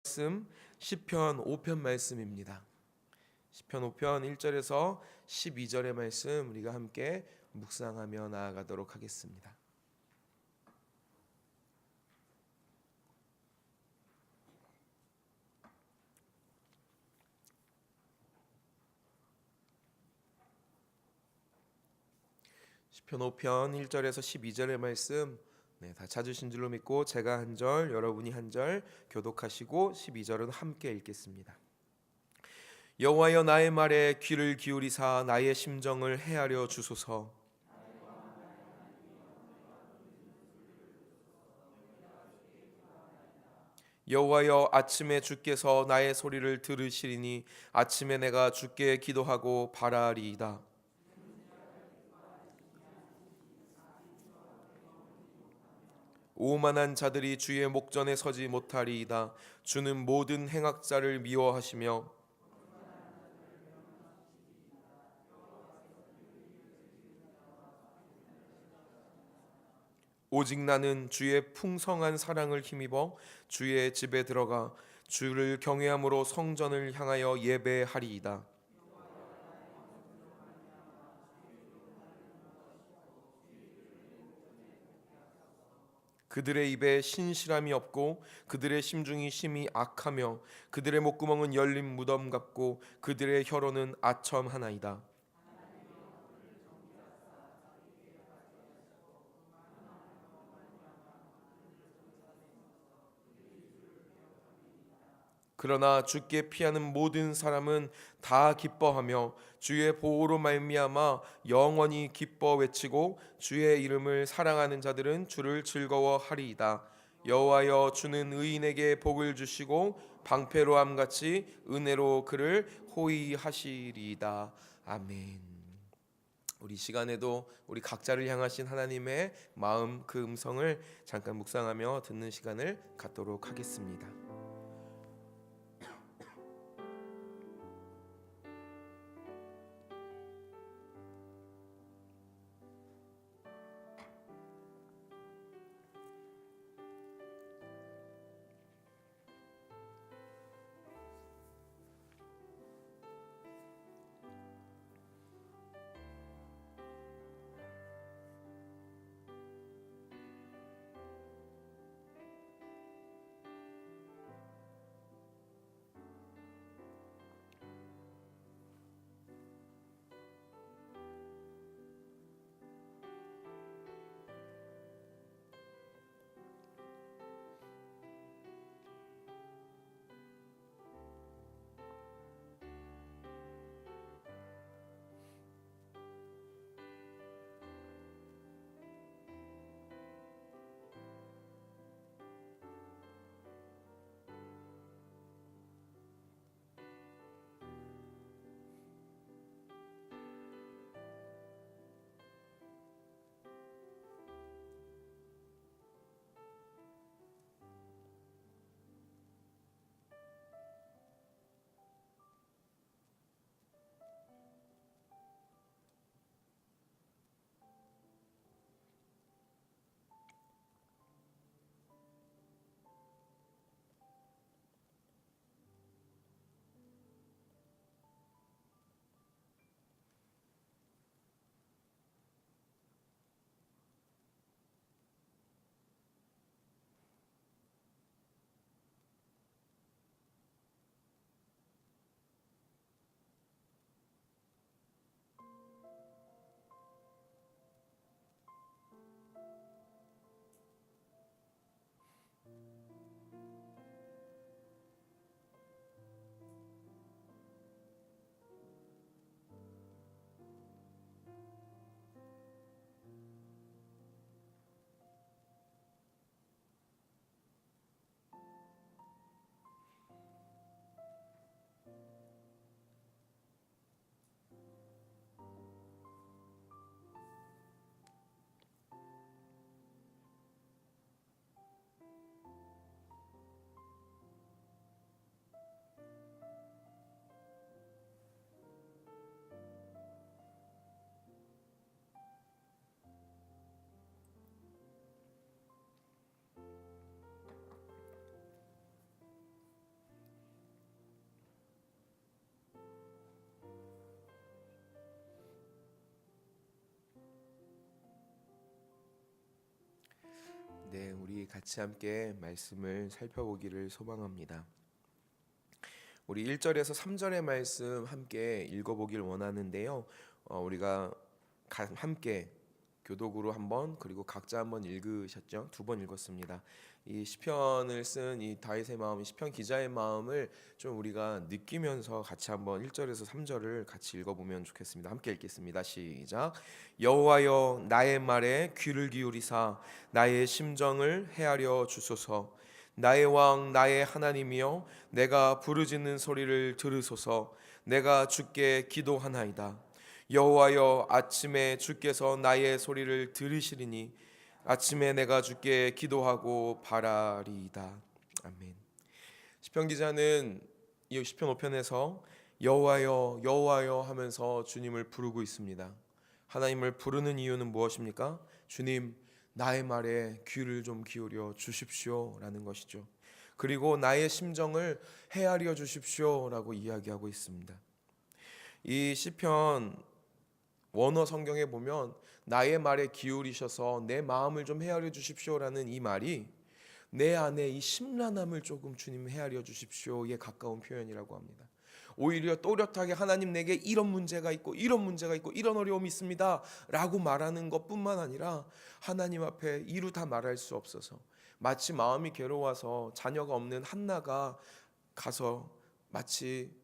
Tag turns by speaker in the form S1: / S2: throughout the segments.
S1: 말씀 시편 5편 말씀입니다. 시편 5편 1절에서 12절의 말씀 우리가 함께 묵상하며 나아가도록 하겠습니다. 시편 5편 1절에서 12절의 말씀 다 찾으신 줄로 믿고 제가 한 절, 여러분이 한 절 교독하시고 12절은 함께 읽겠습니다. 여호와여, 나의 말에 귀를 기울이사 나의 심정을 헤아려 주소서. 여호와여, 아침에 주께서 나의 소리를 들으시리니 아침에 내가 주께 기도하고 바라리이다. 오만한 자들이 주의 목전에 서지 못하리이다. 주는 모든 행악자를 미워하시며 오직 나는 주의 풍성한 사랑을 힘입어 주의 집에 들어가 주를 경외함으로 성전을 향하여 예배하리이다. 그들의 입에 신실함이 없고 그들의 심중이 심히 악하며 그들의 목구멍은 열린 무덤 같고 그들의 혀로는 아첨하나이다. 그러나 주께 피하는 모든 사람은 다 기뻐하며 주의 보호로 말미암아 영원히 기뻐 외치고 주의 이름을 사랑하는 자들은 주를 즐거워하리이다. 여호와여, 주는 의인에게 복을 주시고 방패로함 같이 은혜로 그를 호위하시리이다. 아멘. 우리 시간에도 우리 각자를 향하신 하나님의 마음, 그 음성을 잠깐 묵상하며 듣는 시간을 갖도록 하겠습니다. 같이 함께 말씀을 살펴보기를 소망합니다. 우리 1절에서 3절의 말씀 함께 읽어보길 원하는데요. 우리가 함께 교독으로 한번 그리고 각자 한번 읽으셨죠? 2번 읽었습니다. 이 시편을 쓴 이 다윗의 마음, 시편 기자의 마음을 좀 우리가 느끼면서 같이 한번 1절에서 3절을 같이 읽어보면 좋겠습니다. 함께 읽겠습니다. 시작. 여호와여 나의 말에 귀를 기울이사 나의 심정을 헤아려 주소서. 나의 왕 나의 하나님이여 내가 부르짖는 소리를 들으소서. 내가 주께 기도하나이다. 여호와여 아침에 주께서 나의 소리를 들으시리니 아침에 내가 주께 기도하고 바라리이다. 아멘. 시편 기자는 이 시편 5편에서 여호와여 여호와여 하면서 주님을 부르고 있습니다. 하나님을 부르는 이유는 무엇입니까? 주님 나의 말에 귀를 좀 기울여 주십시오라는 것이죠. 그리고 나의 심정을 헤아려 주십시오라고 이야기하고 있습니다. 이 시편 원어 성경에 보면 나의 말에 기울이셔서 내 마음을 좀 헤아려 주십시오라는 이 말이 내 안에 이 심란함을 조금 주님 헤아려 주십시오에 가까운 표현이라고 합니다. 오히려 또렷하게 하나님 내게 이런 문제가 있고 이런 문제가 있고 이런 어려움이 있습니다 라고 말하는 것뿐만 아니라 하나님 앞에 이루 다 말할 수 없어서 마치 마음이 괴로워서 자녀가 없는 한나가 가서 마치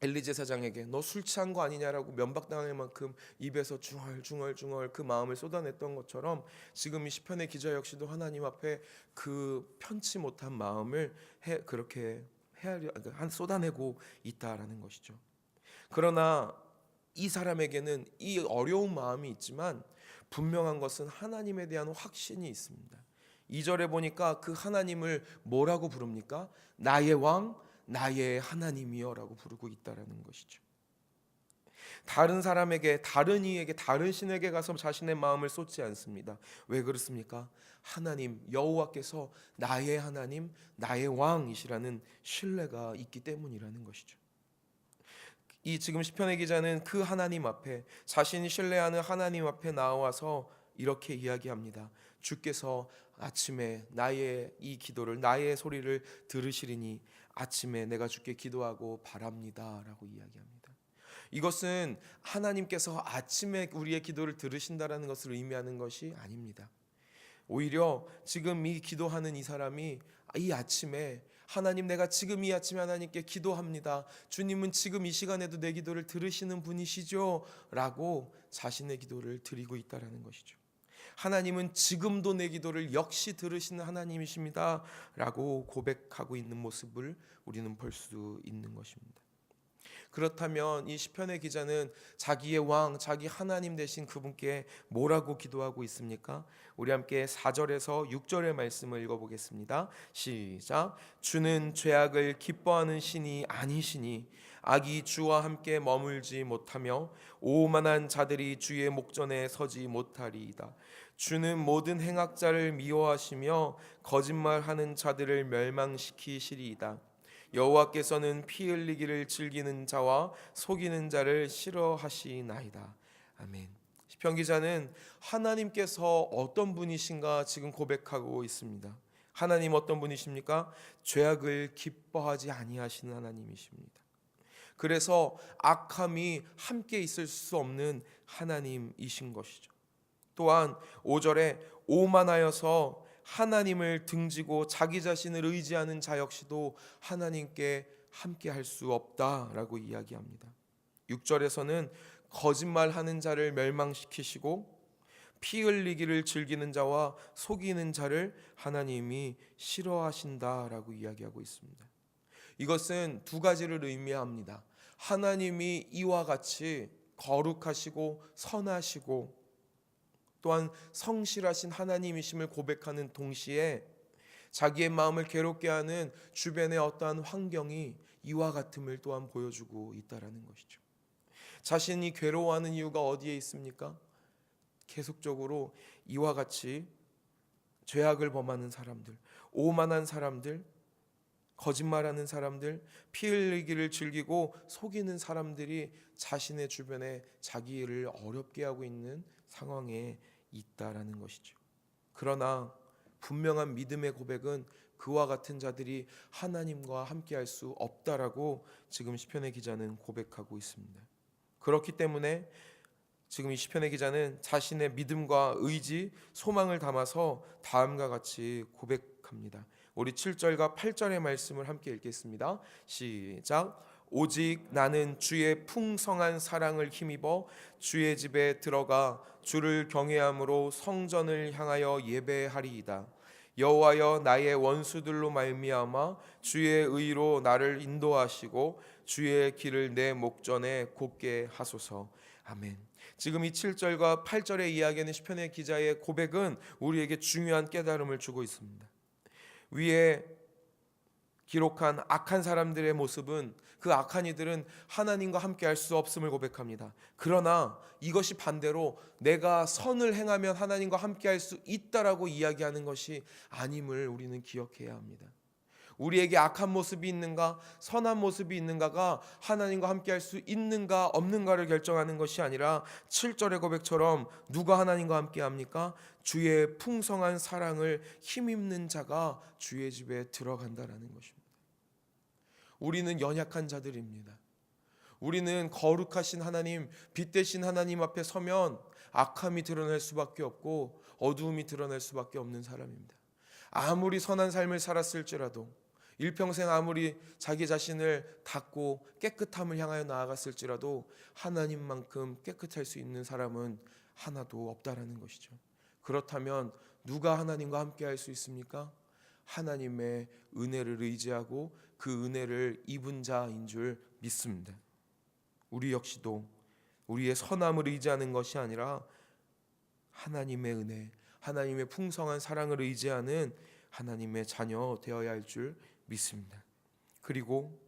S1: 엘리 제사장에게 너 술 취한 거 아니냐라고 면박당할 만큼 입에서 중얼중얼 그 마음을 쏟아냈던 것처럼 지금 이 시편의 기자 역시도 하나님 앞에 그 편치 못한 마음을 그렇게 쏟아내고 있다라는 것이죠. 그러나 이 사람에게는 이 어려운 마음이 있지만 분명한 것은 하나님에 대한 확신이 있습니다. 2절에 보니까 그 하나님을 뭐라고 부릅니까? 나의 왕 나의 하나님이여라고 부르고 있다라는 것이죠. 다른 사람에게, 다른 이에게, 다른 신에게 가서 자신의 마음을 쏟지 않습니다. 왜 그렇습니까? 하나님 여호와께서 나의 하나님, 나의 왕이시라는 신뢰가 있기 때문이라는 것이죠. 이 지금 시편의 기자는 그 하나님 앞에, 자신이 신뢰하는 하나님 앞에 나와서 이렇게 이야기합니다. 주께서 아침에 나의 이 기도를, 나의 소리를 들으시리니 아침에 내가 주께 기도하고 바랍니다 라고 이야기합니다. 이것은 하나님께서 아침에 우리의 기도를 들으신다라는 것을 의미하는 것이 아닙니다. 오히려 지금 이 기도하는 이 사람이 이 아침에 하나님 내가 지금 이 아침에 하나님께 기도합니다. 주님은 지금 이 시간에도 내 기도를 들으시는 분이시죠? 라고 자신의 기도를 드리고 있다라는 것이죠. 하나님은 지금도 내 기도를 역시 들으시는 하나님이십니다 라고 고백하고 있는 모습을 우리는 볼 수 있는 것입니다. 그렇다면 이 시편의 기자는 자기의 왕, 자기 하나님 되신 그분께 뭐라고 기도하고 있습니까? 우리 함께 4절에서 6절의 말씀을 읽어보겠습니다. 시작. 주는 죄악을 기뻐하는 신이 아니시니 악이 주와 함께 머물지 못하며 오만한 자들이 주의 목전에 서지 못하리이다. 주는 모든 행악자를 미워하시며 거짓말하는 자들을 멸망시키시리이다. 여호와께서는 피 흘리기를 즐기는 자와 속이는 자를 싫어하시나이다. 아멘. 시편 기자는 하나님께서 어떤 분이신가 지금 고백하고 있습니다. 하나님 어떤 분이십니까? 죄악을 기뻐하지 아니하시는 하나님이십니다. 그래서 악함이 함께 있을 수 없는 하나님이신 것이죠. 또한 5절에 오만하여서 하나님을 등지고 자기 자신을 의지하는 자 역시도 하나님께 함께 할 수 없다라고 이야기합니다. 6절에서는 거짓말하는 자를 멸망시키시고 피 흘리기를 즐기는 자와 속이는 자를 하나님이 싫어하신다라고 이야기하고 있습니다. 이것은 두 가지를 의미합니다. 하나님이 이와 같이 거룩하시고 선하시고 또한 성실하신 하나님이심을 고백하는 동시에 자기의 마음을 괴롭게 하는 주변의 어떠한 환경이 이와 같음을 또한 보여주고 있다라는 것이죠. 자신이 괴로워하는 이유가 어디에 있습니까? 계속적으로 이와 같이 죄악을 범하는 사람들, 오만한 사람들, 거짓말하는 사람들, 피 흘리기를 즐기고 속이는 사람들이 자신의 주변에 자기를 어렵게 하고 있는 상황에 있다라는 것이죠. 그러나 분명한 믿음의 고백은 그와 같은 자들이 하나님과 함께할 수 없다라고 지금 시편의 기자는 고백하고 있습니다. 그렇기 때문에 지금 이 시편의 기자는 자신의 믿음과 의지, 소망을 담아서 다음과 같이 고백합니다. 우리 7절과 8절의 말씀을 함께 읽겠습니다. 시작. 오직 나는 주의 풍성한 사랑을 힘입어 주의 집에 들어가 주를 경외함으로 성전을 향하여 예배하리이다. 여호와여, 나의 원수들로 말미암아 주의 의로 나를 인도하시고 주의 길을 내 목전에 곧게 하소서. 아멘. 지금 이 7절과 8절에 이야기하는 시편의 기자의 고백은 우리에게 중요한 깨달음을 주고 있습니다. 위에 기록한 악한 사람들의 모습은, 그 악한 이들은 하나님과 함께 할 수 없음을 고백합니다. 그러나 이것이 반대로 내가 선을 행하면 하나님과 함께 할 수 있다라고 이야기하는 것이 아님을 우리는 기억해야 합니다. 우리에게 악한 모습이 있는가, 선한 모습이 있는가가 하나님과 함께 할 수 있는가 없는가를 결정하는 것이 아니라 7절의 고백처럼 누가 하나님과 함께 합니까? 주의 풍성한 사랑을 힘입는 자가 주의 집에 들어간다라는 것입니다. 우리는 연약한 자들입니다. 우리는 거룩하신 하나님, 빛 대신 하나님 앞에 서면 악함이 드러날 수밖에 없고 어두움이 드러날 수밖에 없는 사람입니다. 아무리 선한 삶을 살았을지라도, 일평생 아무리 자기 자신을 닦고 깨끗함을 향하여 나아갔을지라도 하나님만큼 깨끗할 수 있는 사람은 하나도 없다라는 것이죠. 그렇다면 누가 하나님과 함께 할 수 있습니까? 하나님의 은혜를 의지하고 그 은혜를 입은 자인 줄 믿습니다. 우리 역시도 우리의 선함을 의지하는 것이 아니라 하나님의 은혜, 하나님의 풍성한 사랑을 의지하는 하나님의 자녀 되어야 할 줄 믿습니다. 그리고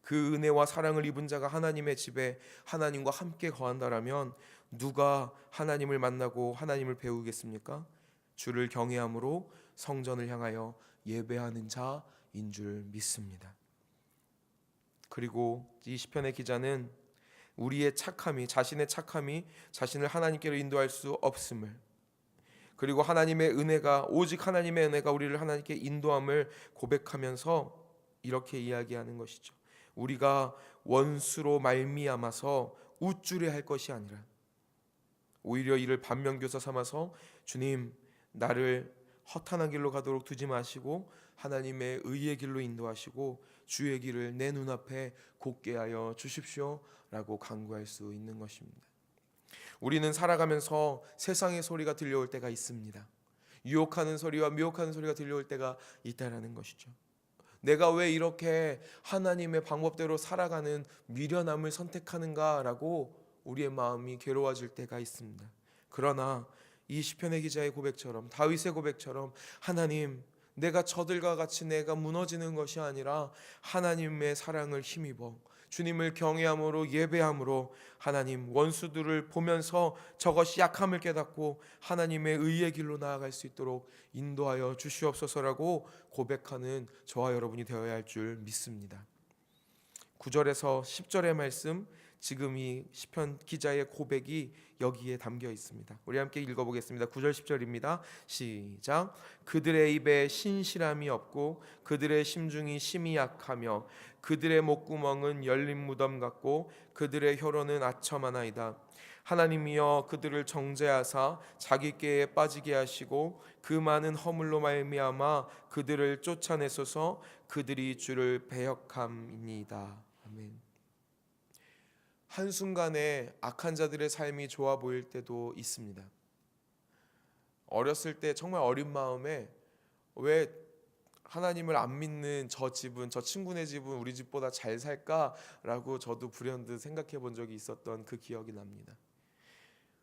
S1: 그 은혜와 사랑을 입은 자가 하나님의 집에 하나님과 함께 거한다라면 누가 하나님을 만나고 하나님을 배우겠습니까? 주를 경외함으로 성전을 향하여 예배하는 자인 줄 믿습니다. 그리고 이 시편의 기자는 우리의 착함이, 자신의 착함이 자신을 하나님께로 인도할 수 없음을, 그리고 하나님의 은혜가, 오직 하나님의 은혜가 우리를 하나님께 인도함을 고백하면서 이렇게 이야기하는 것이죠. 우리가 원수로 말미암아서 우쭐해 할 것이 아니라 오히려 이를 반면교사 삼아서 주님, 나를 허탄한 길로 가도록 두지 마시고 하나님의 의의 길로 인도하시고 주의 길을 내 눈앞에 곧게 하여 주십시오 라고 간구할 수 있는 것입니다. 우리는 살아가면서 세상의 소리가 들려올 때가 있습니다. 유혹하는 소리와 미혹하는 소리가 들려올 때가 있다라는 것이죠. 내가 왜 이렇게 하나님의 방법대로 살아가는 미련함을 선택하는가라고 우리의 마음이 괴로워질 때가 있습니다. 그러나 이 시편의 기자의 고백처럼, 다윗의 고백처럼, 하나님, 내가 저들과 같이 내가 무너지는 것이 아니라 하나님의 사랑을 힘입어 주님을 경외함으로 예배함으로 하나님, 원수들을 보면서 저것이 약함을 깨닫고 하나님의 의의 길로 나아갈 수 있도록 인도하여 주시옵소서라고 고백하는 저와 여러분이 되어야 할 줄 믿습니다. 9절에서 10절의 말씀, 지금 이 시편 기자의 고백이 여기에 담겨 있습니다. 우리 함께 읽어보겠습니다. 9절 10절입니다. 시작. 그들의 입에 신실함이 없고 그들의 심중이 심히 약하며 그들의 목구멍은 열린 무덤 같고 그들의 혀로는 아첨하나이다. 하나님이여, 그들을 정죄하사 자기 꾀에 빠지게 하시고 그 많은 허물로 말미암아 그들을 쫓아내소서. 그들이 주를 배역함이니이다. 아멘. 한순간에 악한 자들의 삶이 좋아 보일 때도 있습니다. 어렸을 때 정말 어린 마음에 왜 하나님을 안 믿는 저 집은, 저 친구네 집은 우리 집보다 잘 살까라고 저도 불현듯 생각해 본 적이 있었던 그 기억이 납니다.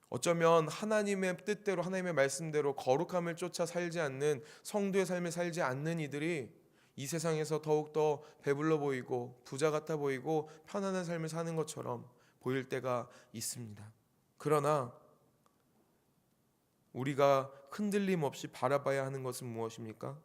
S1: 어쩌면 하나님의 뜻대로, 하나님의 말씀대로 거룩함을 쫓아 살지 않는, 성도의 삶을 살지 않는 이들이 이 세상에서 더욱더 배불러 보이고 부자 같아 보이고 편안한 삶을 사는 것처럼 보일 때가 있습니다. 그러나 우리가 흔들림 없이 바라봐야 하는 것은 무엇입니까?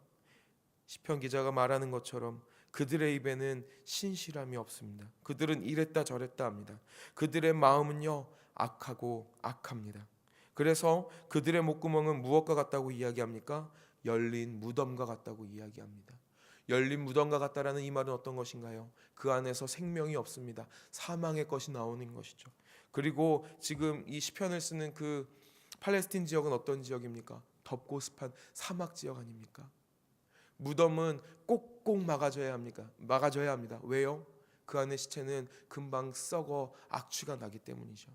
S1: 시편 기자가 말하는 것처럼 그들의 입에는 신실함이 없습니다. 그들은 이랬다 저랬다 합니다. 그들의 마음은요, 악하고 악합니다. 그래서 그들의 목구멍은 무엇과 같다고 이야기합니까? 열린 무덤과 같다고 이야기합니다. 열린 무덤과 같다라는 이 말은 어떤 것인가요? 그 안에서 생명이 없습니다. 사망의 것이 나오는 것이죠. 그리고 지금 이 시편을 쓰는 그 팔레스틴 지역은 어떤 지역입니까? 덥고 습한 사막 지역 아닙니까? 무덤은 꼭꼭 막아줘야 합니다. 왜요? 그 안의 시체는 금방 썩어 악취가 나기 때문이죠.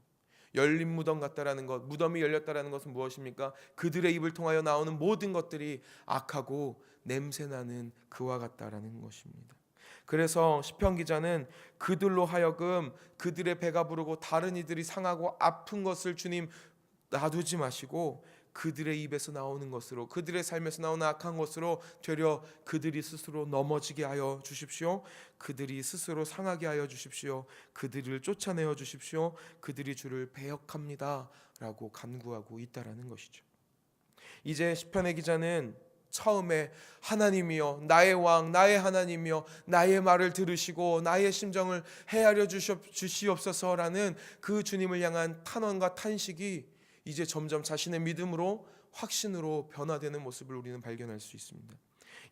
S1: 열린 무덤 같다라는 것, 무덤이 열렸다라는 것은 무엇입니까? 그들의 입을 통하여 나오는 모든 것들이 악하고 냄새나는 그와 같다라는 것입니다. 그래서 시편 기자는 그들로 하여금 그들의 배가 부르고 다른 이들이 상하고 아픈 것을 주님 놔두지 마시고 그들의 입에서 나오는 것으로, 그들의 삶에서 나오는 악한 것으로 되려 그들이 스스로 넘어지게 하여 주십시오. 그들이 스스로 상하게 하여 주십시오. 그들을 쫓아내어 주십시오. 그들이 주를 배역합니다 라고 간구하고 있다라는 것이죠. 이제 시편의 기자는 처음에 하나님이여, 나의 왕, 나의 하나님이여, 나의 말을 들으시고 나의 심정을 헤아려 주시옵소서라는 그 주님을 향한 탄원과 탄식이 이제 점점 자신의 믿음으로, 확신으로 변화되는 모습을 우리는 발견할 수 있습니다.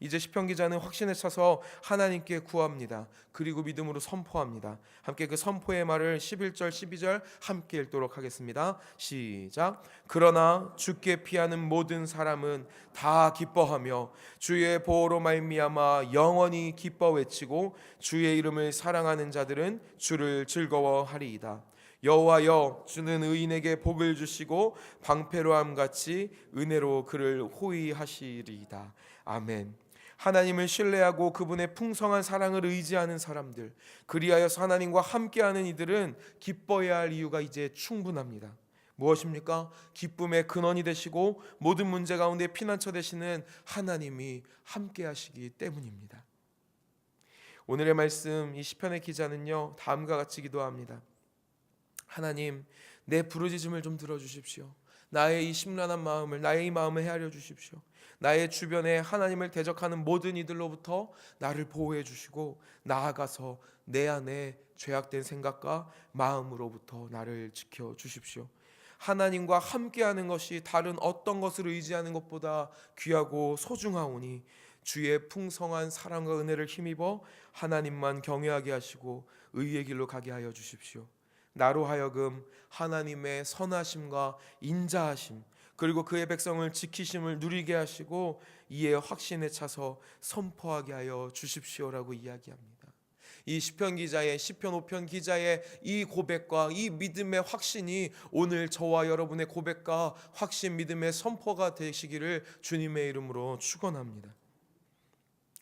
S1: 이제 시편 기자는 확신에 차서 하나님께 구합니다. 그리고 믿음으로 선포합니다. 함께 그 선포의 말을 11절 12절 함께 읽도록 하겠습니다. 시작. 그러나 주께 피하는 모든 사람은 다 기뻐하며 주의 보호로 말미암아 영원히 기뻐 외치고 주의 이름을 사랑하는 자들은 주를 즐거워하리이다. 여호와여, 주는 의인에게 복을 주시고 방패로함 같이 은혜로 그를 호위하시리이다. 아멘. 하나님을 신뢰하고 그분의 풍성한 사랑을 의지하는 사람들, 그리하여서 하나님과 함께하는 이들은 기뻐해야 할 이유가 이제 충분합니다. 무엇입니까? 기쁨의 근원이 되시고 모든 문제 가운데 피난처 되시는 하나님이 함께하시기 때문입니다. 오늘의 말씀, 이 시편의 기자는요, 다음과 같이 기도합니다. 하나님, 내 부르짖음을 좀 들어주십시오. 나의 이 심란한 마음을, 나의 이 마음을 헤아려 주십시오. 나의 주변에 하나님을 대적하는 모든 이들로부터 나를 보호해 주시고, 나아가서 내 안에 죄악된 생각과 마음으로부터 나를 지켜 주십시오. 하나님과 함께하는 것이 다른 어떤 것을 의지하는 것보다 귀하고 소중하오니 주의 풍성한 사랑과 은혜를 힘입어 하나님만 경외하게 하시고 의의 길로 가게 하여 주십시오. 나로 하여금 하나님의 선하심과 인자하심, 그리고 그의 백성을 지키심을 누리게 하시고 이에 확신에 차서 선포하게 하여 주십시오라고 이야기합니다. 이 시편 기자의, 시편 5편 기자의 이 고백과 이 믿음의 확신이 오늘 저와 여러분의 고백과 확신, 믿음의 선포가 되시기를 주님의 이름으로 축원합니다.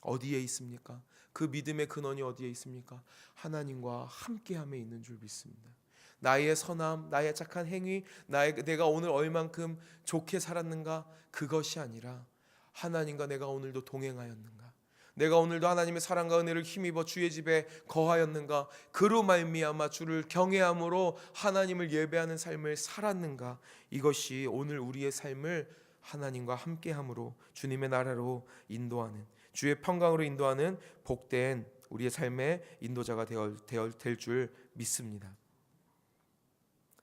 S1: 어디에 있습니까? 그 믿음의 근원이 어디에 있습니까? 하나님과 함께함에 있는 줄 믿습니다. 나의 선함, 나의 착한 행위, 내가 오늘 얼만큼 좋게 살았는가, 그것이 아니라 하나님과 내가 오늘도 동행하였는가, 내가 오늘도 하나님의 사랑과 은혜를 힘입어 주의 집에 거하였는가, 그로 말미암아 주를 경외함으로 하나님을 예배하는 삶을 살았는가, 이것이 오늘 우리의 삶을 하나님과 함께함으로 주님의 나라로 인도하는, 주의 평강으로 인도하는 복된 우리의 삶의 인도자가 될 줄 믿습니다.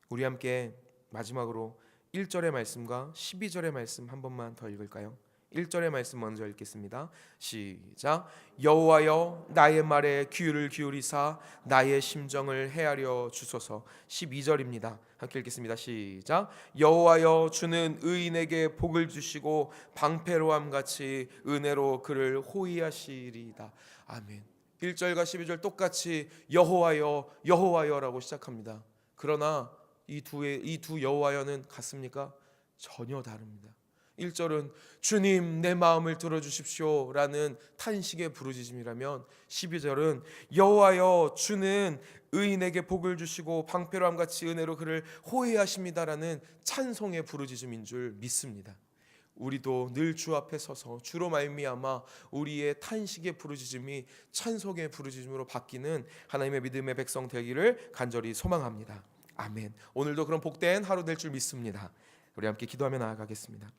S1: 우리 함께 마지막으로 1절의 말씀과 12절의 말씀 한 번만 더 읽을까요? 1절의 말씀 먼저 읽겠습니다. 시작. 여호와여, 나의 말에 귀를 기울이사 나의 심정을 헤아려 주소서. 12절입니다. 함께 읽겠습니다. 시작. 여호와여, 주는 의인에게 복을 주시고 방패로함 같이 은혜로 그를 호위하시리이다. 아멘. 1절과 12절 똑같이 여호와여, 여호와여라고 시작합니다. 그러나 이 두 여호와여는 같습니까? 전혀 다릅니다. 1절은 주님 내 마음을 들어주십시오 라는 탄식의 부르짖음이라면 12절은 여호와여, 주는 의인에게 복을 주시고 방패로함 같이 은혜로 그를 호위하십니다라는 찬송의 부르짖음인 줄 믿습니다. 우리도 늘 주 앞에 서서 주로 말미암아 우리의 탄식의 부르짖음이 찬송의 부르짖음으로 바뀌는 하나님의 믿음의 백성 되기를 간절히 소망합니다. 아멘. 오늘도 그런 복된 하루 될 줄 믿습니다. 우리 함께 기도하며 나아가겠습니다.